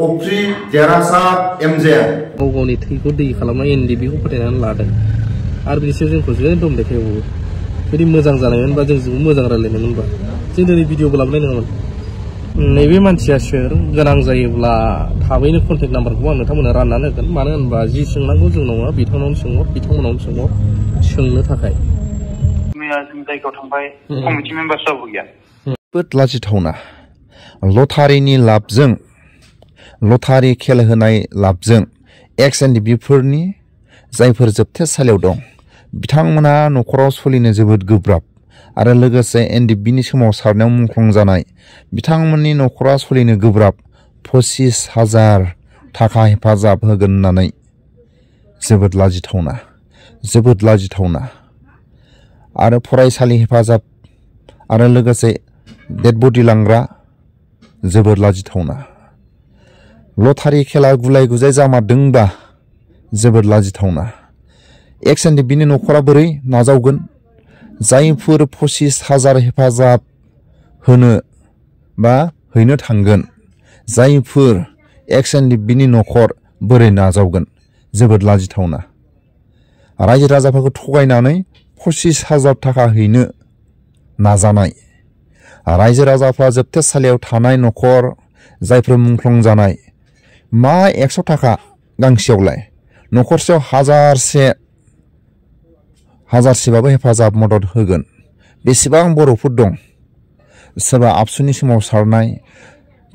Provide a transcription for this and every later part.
अफ्रि देरहासार एमजे गावनि थैखौ दै खालामना एनडिबिखौ फोथायनानै लादों आरो बिसोर जोंखौ जे दम देखायबावो जुदि मोजां जानायमोनबा जों मोजां रायलायनायमोनबा जों दिनै भिडिअबो लाबोनाय नङामोन नैबे मानसिया सोर गोनां जायोब्ला थाबैनो कन्टेक्ट नाम्बारखौ आं नोंथांमोननो राननानै होगोन मानो होनबा जि सोंनांगौ जों नङा बिथांनावनो सोंहर बिथांमोनावनो सोंहर सोंनो थाखाय जों जायगायाव थांबाय कमिटि मेम्बार्स रावबो गैया जोबोद लाजिथावना लटारिनि लाबजों लटारि खेल होनाय लाबजों एक्स एनडिबिफोरनि जायफोर जोबथेसालियाव दं बिथांमोना न'खराव सोलिनो जोबोद गोब्राब आरो लोगोसे एनडिबिनि सोमावसारनायाव मुंख्लं जानाय बिथांमोननि न'खरा सोलिनो गोब्राब 25,000 थाखा हेफाजाब होगोन होननानै जोबोद लाजिथावना आरो फरायसालि हेफाजाब आरो लोगोसे डेड बडि लांग्रा जोबोद लाजिथावना लटारि खेला गुलाय गुजाय जामारदोंबा जोबोद लाजिथावना एक्स एनडिबिनि न'खरा बोरै नाजावगोन जायफोर 25,000 हेफाजाब होनो बा हैनो थांगोन जायफोर एक्स एनडिबिनि न'खर बोरै नाजावगोन जोबोद लाजिथावना रायजो राजाफोरखौ थगायनानै 25,000 थाखा हैनो नाजानाय रायजो राजाफ्रा जोबथेसालियाव थानाय न'खर जायफोर मुंख्लं जानाय मा 100 थाखा गांसेयावलाय न'खरसेयाव हाजारसेबाबो हेफाजाब मदद होगोन बेसेबां बर'फोर दं सोरबा आबसुनि सोमावसारनाय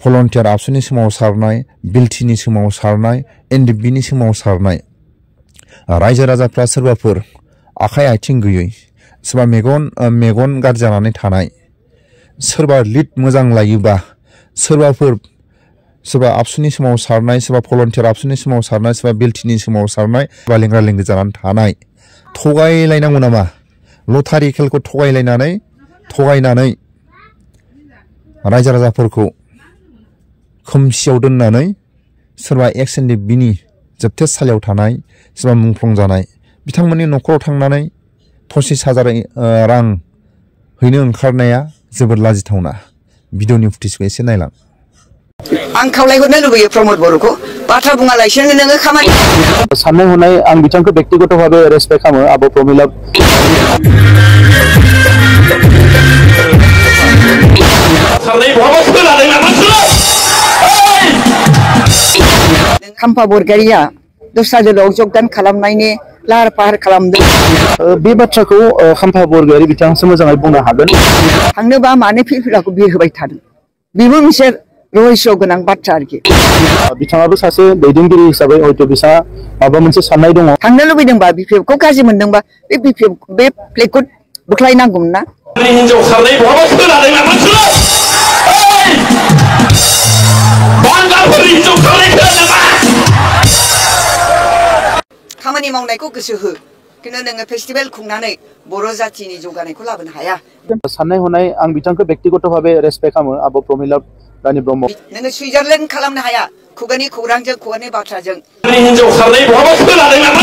भलन्टियार आबसुनि सोमावसारनाय बिलटिनि सोमावसारनाय एनडिबिनि सोमावसारनाय रायजो राजाफ्रा सोरबाफोर आखाइ आथिं गैयै सोरबा मेगन गाज्रि जानानै थानाय सोरबा लिड मोजां लायोबा सोरबा आबसुनि सोमावसारनाय सोरबा भलन्टियार आबसुनि सोमावसारनाय सोरबा बिलटिनि सोमावसारनाय बा लेंग्रा लेंग्रि जानानै थानाय थगायलायनांगौ नामा लटारि खेलखौ थगायनानै रायजो राजाफोरखौ खोमसियाव दोननानै सोरबा एक्स एनडिबिनि जोबथेसालियाव थानाय सोरबा मुंख्लं जानाय बिथांमोननि न'खराव थांनानै 25,000 रां हैनो ओंखारनाया जोबोद लाजिथावना भिडिअनि फुटेजखौ एसे नायलां आं खावलायहरनो लुबैयो प्रमद बर'खौ बाथ्रा बुङालासिनो नोङो खामानि साननाय हनाय आं बिथांखौ व्यक्तिगतभावे रेसपेक्ट खालामो आब' प्रमिला खाम्फा बरगयारिया दस्रा जोलाव जगदान खालामनायनि लाहार फाहार खालामदों बे बाथ्राखौ खाम्फा बरगयारि बिथांसो मोजाङै बुंनो हागोन थांनोबा मानो फिरफिलाखौ बिर होबाय थादों बेबो मोनसे रहस्य गोनां बाथ्रा आरोखि बिथाङाबो सासे दैदेनगिरि हिसाबै हयथ' बिसा माबा मोनसे साननाय दङ थांनो लुबैदोंबा बिपिएफखौ गाज्रि मोनदोंबा बे बिपिएफ बे फ्लेगखौ बोख्लायनांगौमोन ना हिनजाव खारनाय बहाबा खोनादों नामा बांगालफोरनि हिनजाव खारनाय खोनादों नामा खामानि मावनायखौ गोसो हो खिन्थु नोङो फेस्टिभेल खुंनानै बर' जाथिनि जौगानायखौ लाबोनो हाया साननाय हनाय आं बिथांखौ व्यक्तिगतभावे रेसपेक्ट खालामो आब' प्रमिला रानी ब्रह्म नोङो सुइजारलेण्ड खालामनो हाया खुगानि खौरांजों खुगानि बाथ्राजों हिनजाव खारनाय बहाबा खोनादों नामा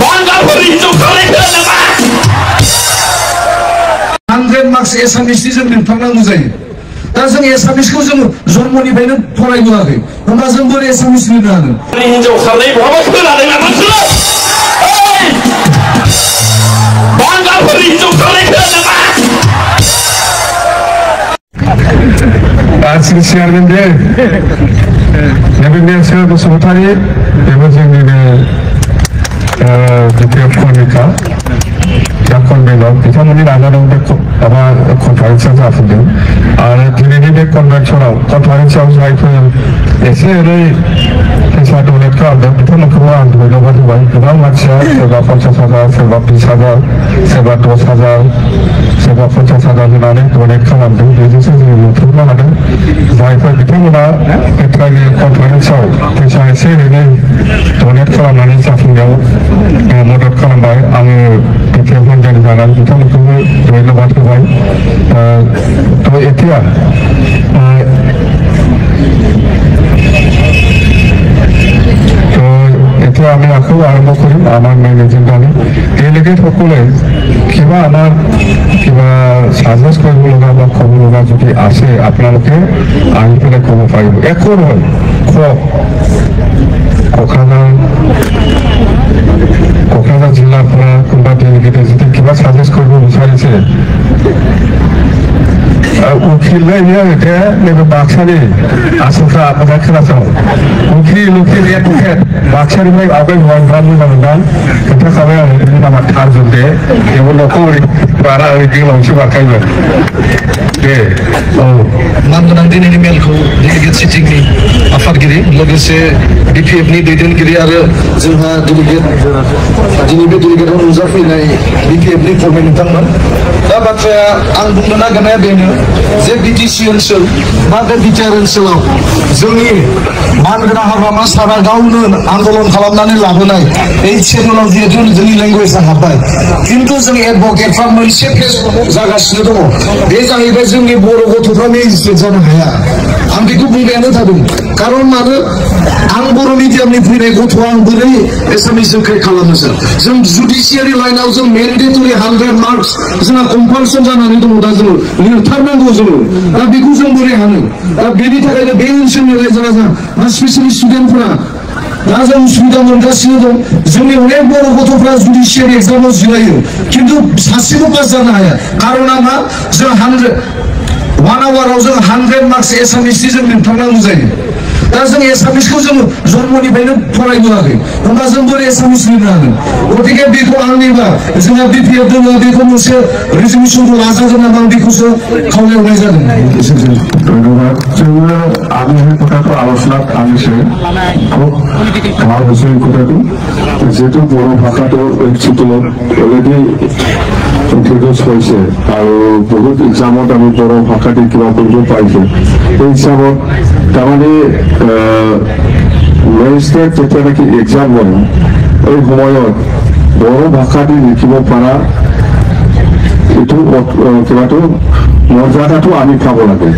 बांगालफोरनि हिनजाव खारनाय खोनादों नामा 100 मार्क्स एसामिसनि जों लिरथारनांगौ जायो दा जों एसामिसखौ जों जन्मनिफ्रायनो फरायबोआखै होमबा जों बोरै एसामिस लिरनो हागोन हिनजाव खारनाय बहाबा खोनादों नामा बांगालफोरनि हिनजाव खारनाय खोनादों नामा चेयारमेन दे नबेन्द्र बसुमतारी बेबो जोंनिनो बिपिएफ कमिका दा कनभेन्टआव बिथांमोननि नाजानायाव बे माबा कनफारेन्सआ जाफुंदों आरो दिनैनि बे कनफारेन्सआव जायफोर एसे एनै फैसा डनेट खालामदों बिथांमोनखौबो आं धन्यबाद होबाय गोबां मानसिया सोरबा 50,000 सोरबा 20,000 सोरबा 10,000 सोरबा 50,000 होनानै डनेट खालामदों बेजोंसो जों नुथारनो हादों जायफोर बिथांमोना पेट्रानि कनफारेन्सआव फैसा एसे एनै डनेट खालामनानै जाफुंनायाव मदद खालामबाय आङो बिपिएफ हान्जानि जानानै बिथांमोनखौबो धन्यबाद होबाय तो এতিয়া আমি আকৌ আৰম্ভ কৰিম আমাৰ মেনেজিং দলে সকলে কিবা আমাৰ কিবা সাজেষ্ট কৰিব লগা বা ক'ব লগা যদি আছে আপোনালোকে আহি পেলাই ক'ব পাৰিব একো নহয় কোকৰাঝাৰ জিলাৰ পৰা কোনোবা ডেলিগেটে যদি কিবা সাজেষ্ট কৰিব বিচাৰিছে उखिल नैबे बाक्सानि आसलफ्रा मोजां खोनासं उखिल एक उखेट बाक्सानिफ्राय आवगायबोबाय मोजां मोनदां खोन्थाखाबाय आरो बिनि नामा थारजों दे बेबो न'खौ बारा ओरै गेलावसो बारखायोमोन दे औ मानगोनां दिनैनि मेलखौ डेलिगेट सिटिंनि आफादगिरि लोगोसे DPFनि दैदेनगिरि आरो जोंहा डेलिगेट दिनै बे डेलिगेटआव नुजाफैनाय DPFनि फरमेन नोंथांमोन दा बाथ्राया आं बुंनो नागिरनाया बेनो जे BTC ओनसोल बा बे बिटिआर ओनसोलाव जोंनि मानगोनां हाग्रामा सारा गावनो आन्दोलन खालामनानै लाबोनाय এই सेडुलाव जिहेतु जोंनि लेंगुवेजआ हाबबाय खिन्थु जों एडभकेटफ्रा मोनसे फेस जागासिनो दङ बे जाहैबाय जोंनि बर' गथ'फ्रा मेजिस्ट्रेट जानो हाया आं बेखौ बुंबायानो थादों कारन मानो आं बर' मिडियामनि फैनाय गथ'आ आं बोरै एसामिसजों क्रेक खालामनो सार जों जुडिसियारि लाइनाव जों मेन्डेटरि 100 मार्क्स जोंहा कम्पालसन जानानै दङ दा जों लिरथारनांगौ जों दा बेखौ जों बोरै हानो दा बेनि थाखायनो बे ओनसोलनि रायजो राजा बा स्पेसियेलि स्टुडेन्टफोरा दा जों उसुबिदा मोनगासिनो दं जोंनि अनेक बर' गथ'फ्रा जुडिसियारि एग्जामाव जिरायो खिन्थु सासेबो पास जानो हाया कारना मा जों 1 आवाराव जों 100 मार्क्स एसामिसनि जों लिरथारनांगौ जायो दा जों एसामिसखौ जों जन्मनिफ्रायनो फरायबोआखै होमबा जों बोरै एसामिस लिरनो हागोन गतिके बेखौ आंनिबा जोंहा BPF दङ बेखौ मोनसे रिजलिउसनखौ लाजागोन नामा आं बेखौसो खावलायहरनाय जादों ধন্যবাদ जोङो আমি এই কথাটো আলোচনাত আনিছে খুব ভাল হৈছে এই কথাটো যেহেতু বড়ো ভাষাটো চিটলত অলৰেডি ইন্ট্ৰডিউচ হৈছে আৰু বহুত এক্সামত আমি বড়ো ভাষাতে কিবা কৰিব পাৰিছোঁ এই হিচাপত তাৰমানে ৰেজিষ্টাৰ্ড যেতিয়া নেকি এক্সাম হয় এই সময়ত বড়ো ভাষাতে লিখিব পৰা এইটো কিবাটো मर्यादाखौ आंनि खाबु लागे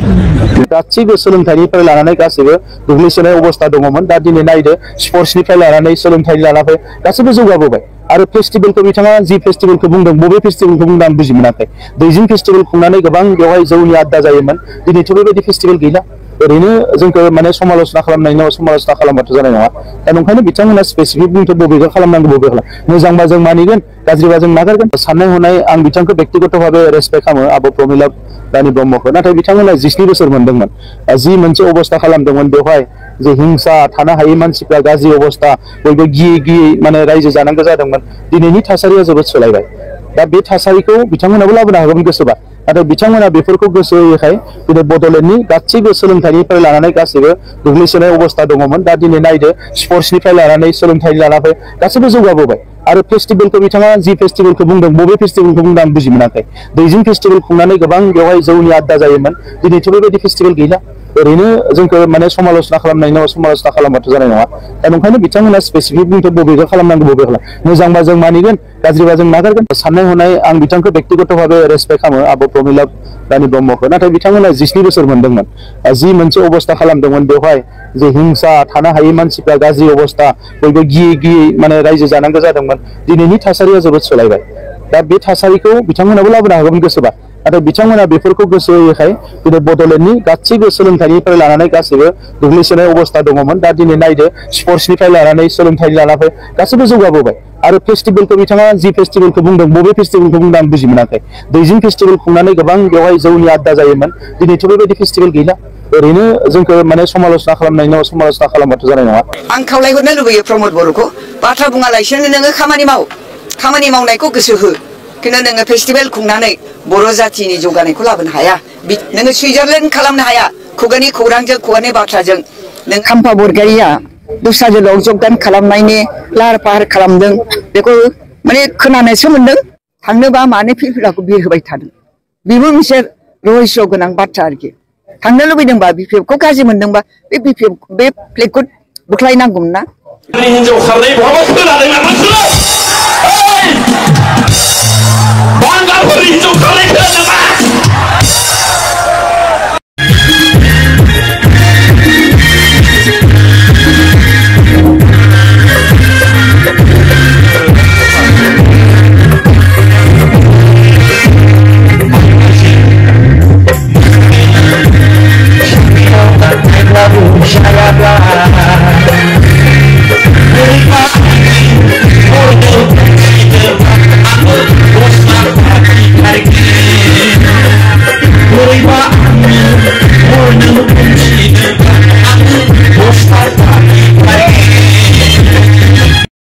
गासैबो सोलोंथाइनिफ्राय लानानै गासैबो गोग्लैसोनाय अबस्था दङमोन दा दिनै नायदो स्पर्ट्सनिफ्राय लानानै सोलोंथाइ लानानै गासैबो जौगाबोबाय आरो फेस्टिभेलखौ बिथाङा जि फेस्टिभेलखौ बुंदों बबे फेस्टिभेलखौ बुंदों आं बुजि मोनाखै दैजिं फेस्टिभेल खुंनानै गोबां बेवहाय जौनि आड्डा जायोमोन दिनैथ' बेबायदि फेस्टिभेल गैला ओरैनो जोंखौ माने समालोचना खालामनायनि समालोचना खालामबाथ' जानाय नङा दा नंखायनो बिथांमोना स्पेसिफिक बुंथ' बबेखौ खालामनांगौ बबेखौ मोजांबा जों मानिगोन गाज्रिबा जों नागारगोन साननाय हनाय आं बिथांखौ व्यक्तिगतभावे रेसपेक्ट खालामो आब' प्रमिला रानी ब्रह्मखौ नाथाय बिथांमोना 19 बोसोर मोनदोंमोन जि मोनसे अबस्था खालामदोंमोन बेवहाय जे हिंसा थानो हायै मानसिफ्रा गाज्रि अबस्था बयबो गियै माने रायजो जानांगौ जादोंमोन दिनैनि थासारिया जोबोद सोलायबाय दा बे थासारिखौ बिथांमोनाबो लाबोनो हागौमोन गोसोबा नाथाय बिथांमोना बेफोरखौ गोसो होयैखाय दिनै बड'लेण्डनि गासैबो सोलोंथाइनिफ्राय लानानै गासैबो गोग्लैसोनाय अबस्था दङमोन दा दिनै नायदो स्पर्ट्सनिफ्राय लानानै सोलोंथाइ लानानै गासैबो जौगाबोबाय आरो फेस्टिभेलखौ बिथाङा जि फेस्टिभेलखौ बुंदों बबे फेस्टिभेलखौ बुंदों आं बुजि मोनाखै दैजिं फेस्टिभेल खुंनानै गोबां बेवहाय जौनि आड्डा जायोमोन दिनैथ' बेबायदि फेस्टिभेल गैला ओरैनो जोंखौ माने समालोचना खालामनायनि समालोचना खालामबाथ' जानाय नङा दा नंखायनो बिथांमोना स्पेसिफिक बुंथ' बबेखौ खालामनांगौ बबेखौ मोजांबा जों मानिगोन गाज्रिबा जों नागारगोन साननाय हनाय आं बिथांखौ व्यक्तिगतभावे रेसपेक्ट खालामो आब' प्रमिला रानी ब्रह्मखौ नाथाय बिथांमोना 19 बोसोर मोनदोंमोन जि मोनसे अबस्था खालामदोंमोन बेवहाय जे हिंसा थानो हायै मानसिफ्रा गाज्रि अबस्था बयबो गियै माने रायजो जानांगौ जादोंमोन दिनैनि थासारिया जोबोद सोलायबाय दा बे थासारिखौ बिथांमोनाबो लाबोनो हागौमोन गोसोबा नाथाय बिथांमोना बेफोरखौ गोसो होयैखाय दिनै बड'लेण्डनि गासैबो सोलोंथाइनिफ्राय लानानै गासैबो गोग्लैसोनाय अबस्था दङमोन दा दिनै नायदो स्पर्ट्सनिफ्राय लानानै सोलोंथाइ लानानै गासैबो जौगाबोबाय आरो फेस्टिभेलखौ बिथाङा जि फेस्टिभेलखौ बुंदों बबे फेस्टिभेलखौ बुंदों आं बुजि मोनाखै दैजिं फेस्टिभेल खुंनानै गोबां बेवहाय जौनि आड्डा जायोमोन दिनैथ' बेबायदि फेस्टिभेल गैला ओरैनो जोंखौ माने समालोचना खालामनायनि समालोचना खालामबाथ' जानाय नङा आं खावलायहरनो लुबैयो प्रमद बर'खौ बाथ्रा बुङालासिनो नोङो खामानि मावनायखौ गोसो हो खिन्थु नोङो फेस्टिभेल खुंनानै बर' जाथिनि जौगानायखौ लाबोनो हाया नोङो सुइजारलेण्ड खालामनो हाया खुगानि खौरांजों खुगानि बाथ्राजों नों खाम्फा बरगयारिया दस्रा जिल्लायाव जगदान खालामनायनि लाहार फाहार खालामदों बेखौ माने खोनानोसो मोन्दों थांनोबा मानो फिरफिलाखौ बिर होबाय थादों बेबो मोनसे रहस्य गोनां बाथ्रा आरोखि थांनो लुबैदोंबा बिपिएफखौ गाज्रि मोनदोंबा बे बिपिएफ बे फ्लेगखौ बोख्लायनांगौमोन ना हिनजाव खारनाय बहाबा खोनादों नामा बांगालफोरनि हिनजाव खारनाय खोनादों नामा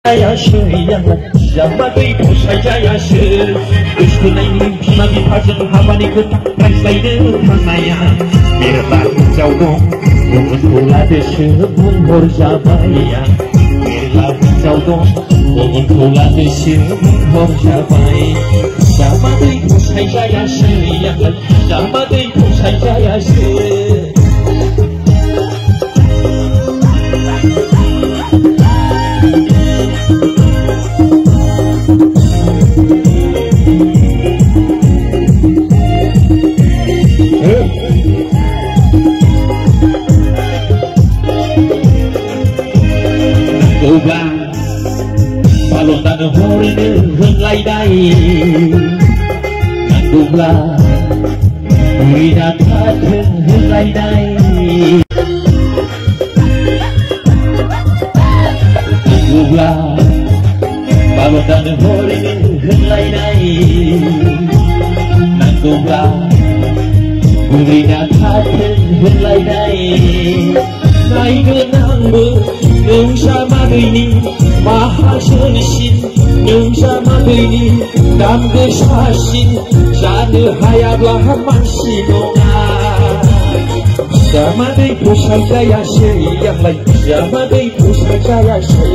जायासै आंलाय जामादै फसायजायासै गोसथोनायनि बिमा बिफाजों हाबानि खोथा रायज्लायनो थांनाया मेरला हिन्जाव दं गुबुनखौ लादोसो बुंहर जाबाय आं मेरला हिन्जाव दं गुबुनखौ लादोसो बुंहर जाबाय जामादै फसायजायासै आंलाय जामादै फसायजायासै balondan horino hoनलायनाय नांगौब्ला बुरैना थाथों होनलायनाय नांगौब्ला balondan horino होनलायनाय नांगौब्ला बुरैना थाथों होनलायनाय नायगोन आंबो नोंसा मादैनि माहाजोनसिन नोंसा मादैनि दाम गोसासिन जानो हायाब्ला मानसि नङा जामादै फसायजायासै आंलाय जामादै फसायजायासै